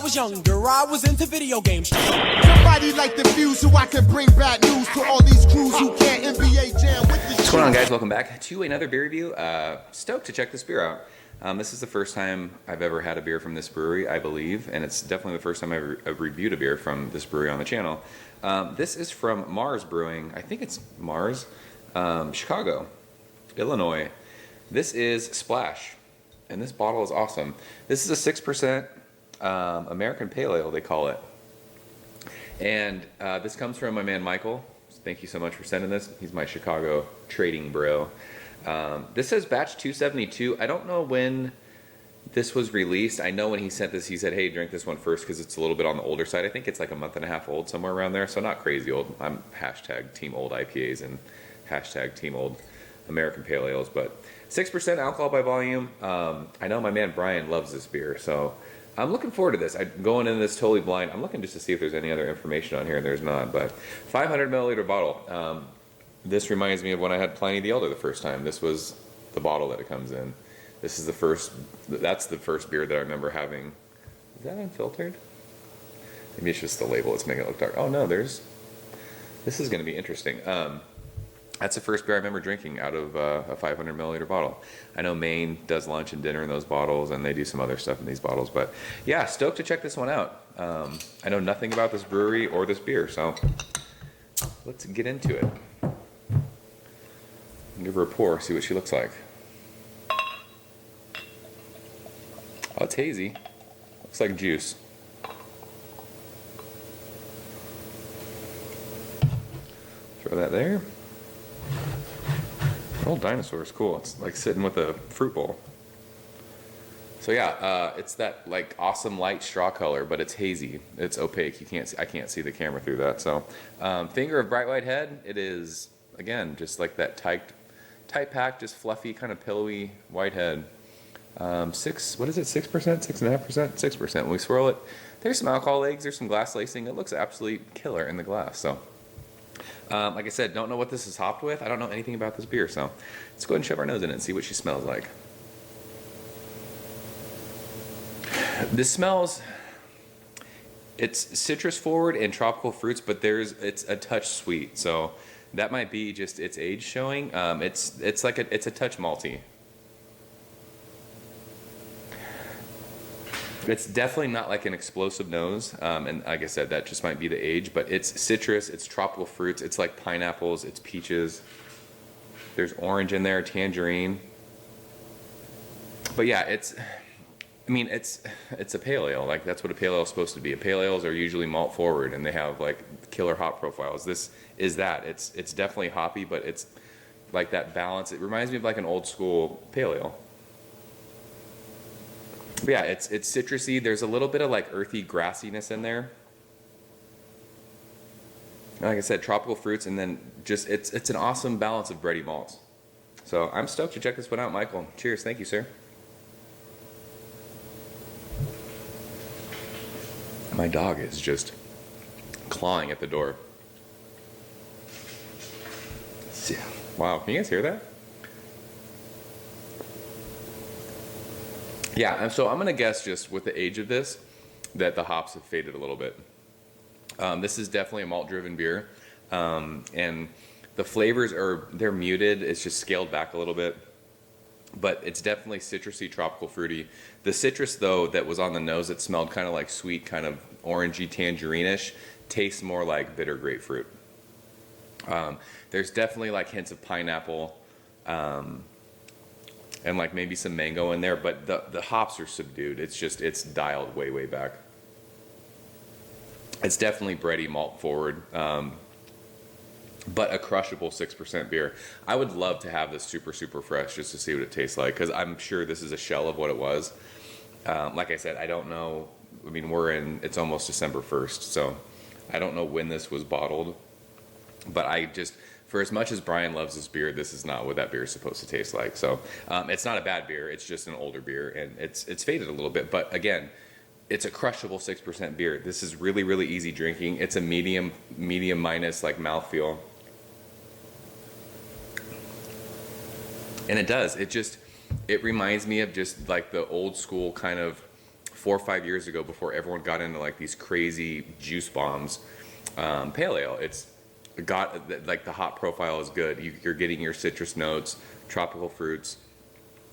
was younger, I was into video games. Somebody like the fuse so I can bring bad news to all these crews who can't NBA jam with the. What's going on, guys? Welcome back to another beer review. Stoked to check this beer out. This is the first time I've ever had a beer from this brewery, I believe, and it's definitely the first time I've reviewed a beer from this brewery on the channel. This is from Marz Brewing. I think it's Marz, Chicago, Illinois. This is Splash, and this bottle is awesome. This is a 6% American Pale Ale, they call it. And this comes from my man Michael. Thank you so much for sending this. He's my Chicago trading bro. This says batch 272. I don't know when this was released. I know when he sent this, he said, hey, drink this one first because it's a little bit on the older side. I think it's like a month and a half old, somewhere around there. So not crazy old. I'm hashtag team old IPAs and hashtag team old American Pale Ales. But 6% alcohol by volume. I know my man Brian loves this beer. So I'm looking forward to this. I'm going into this totally blind. I'm looking just to see if there's any other information on here, and there's not. But 500 milliliter bottle. This reminds me of when I had Pliny the Elder the first time. This was the bottle that it comes in. This is the first, that's the first beer that I remember having. Is that unfiltered? Maybe it's just the label, it's making it look dark. Oh no, this is gonna be interesting. That's the first beer I remember drinking out of a 500 milliliter bottle. I know Maine does lunch and dinner in those bottles, and they do some other stuff in these bottles, but yeah, stoked to check this one out. I know nothing about this brewery or this beer, so let's get into it. Give her a pour, see what she looks like. Oh, it's hazy. Looks like juice. Throw that there. Old dinosaur is cool. It's like sitting with a fruit bowl. So yeah, it's that like awesome light straw color, but it's hazy. It's opaque. You can't see, I can't see the camera through that. So, finger of bright white head. It is again just like that tight pack, just fluffy, kind of pillowy white head. What is it? 6%, 6.5%, 6%. When we swirl it, there's some alcohol legs. There's some glass lacing. It looks absolutely killer in the glass. So. Like I said, don't know what this is hopped with. I don't know anything about this beer, so let's go ahead and shove our nose in it and see what she smells like. This smells, it's citrus forward and tropical fruits, but it's a touch sweet, so that might be just its age showing. It's a touch malty. It's definitely not like an explosive nose, and like I said, that just might be the age, but it's citrus, it's tropical fruits, it's like pineapples, it's peaches, there's orange in there, tangerine. But yeah, it's a pale ale, like that's what a pale ale is supposed to be. Pale ales are usually malt forward and they have like killer hop profiles. This is that. It's definitely hoppy, but it's like that balance. It reminds me of like an old school pale ale. But yeah, it's citrusy. There's a little bit of like earthy grassiness in there. Like I said, tropical fruits, and then just it's an awesome balance of bready malts. So I'm stoked to check this one out, Michael. Cheers, thank you, sir. My dog is just clawing at the door. Wow, can you guys hear that? Yeah, and so I'm gonna guess just with the age of this that the hops have faded a little bit. This is definitely a malt-driven beer, and the flavors they're muted. It's just scaled back a little bit, but it's definitely citrusy, tropical, fruity. The citrus though that was on the nose, it smelled kind of like sweet, kind of orangey, tangerine-ish. Tastes more like bitter grapefruit. There's definitely like hints of pineapple. And like maybe some mango in there, but the hops are subdued. It's dialed way back. It's definitely bready, malt forward, but a crushable 6% beer. I would love to have this super fresh just to see what it tastes like, because I'm sure this is a shell of what it was. Like I said, I don't know. I mean, it's almost December 1st, so I don't know when this was bottled, but for as much as Brian loves this beer, this is not what that beer is supposed to taste like. So it's not a bad beer. It's just an older beer, and it's faded a little bit. But again, it's a crushable 6% beer. This is really easy drinking. It's a medium minus like mouthfeel, and it reminds me of just like the old school kind of 4 or 5 years ago, before everyone got into like these crazy juice bombs, pale ale. It's got like the hop profile is good. You're getting your citrus notes, tropical fruits,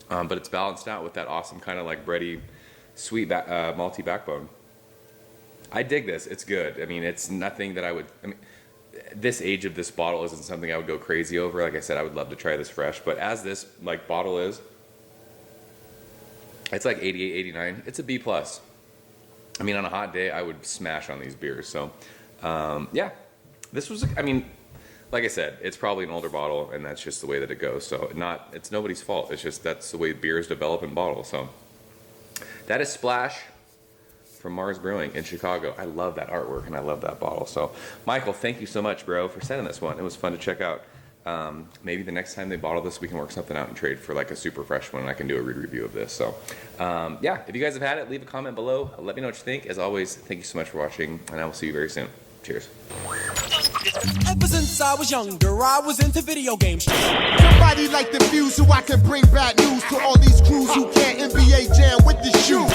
but it's balanced out with that awesome kind of like bready, sweet malty backbone. I dig this. It's good. I mean, it's nothing that I would. I mean, this age of this bottle isn't something I would go crazy over. Like I said, I would love to try this fresh, but as this like bottle is, it's like 88, 89. It's a B plus. I mean, on a hot day, I would smash on these beers. So, yeah, this was. I mean, like I said, it's probably an older bottle, and that's just the way that it goes. So, it's nobody's fault. It's just that's the way beers develop in bottles. So, that is Splash from Marz Brewing in Chicago. I love that artwork and I love that bottle. So, Michael, thank you so much, bro, for sending this one. It was fun to check out. Maybe the next time they bottle this, we can work something out and trade for like a super fresh one, and I can do a review of this. So, yeah, if you guys have had it, leave a comment below. Let me know what you think. As always, thank you so much for watching, and I will see you very soon. Cheers. Ever since I was younger, I was into video games. Somebody like the fuse so I can bring bad news to all these crews who can't NBA jam with the shoe.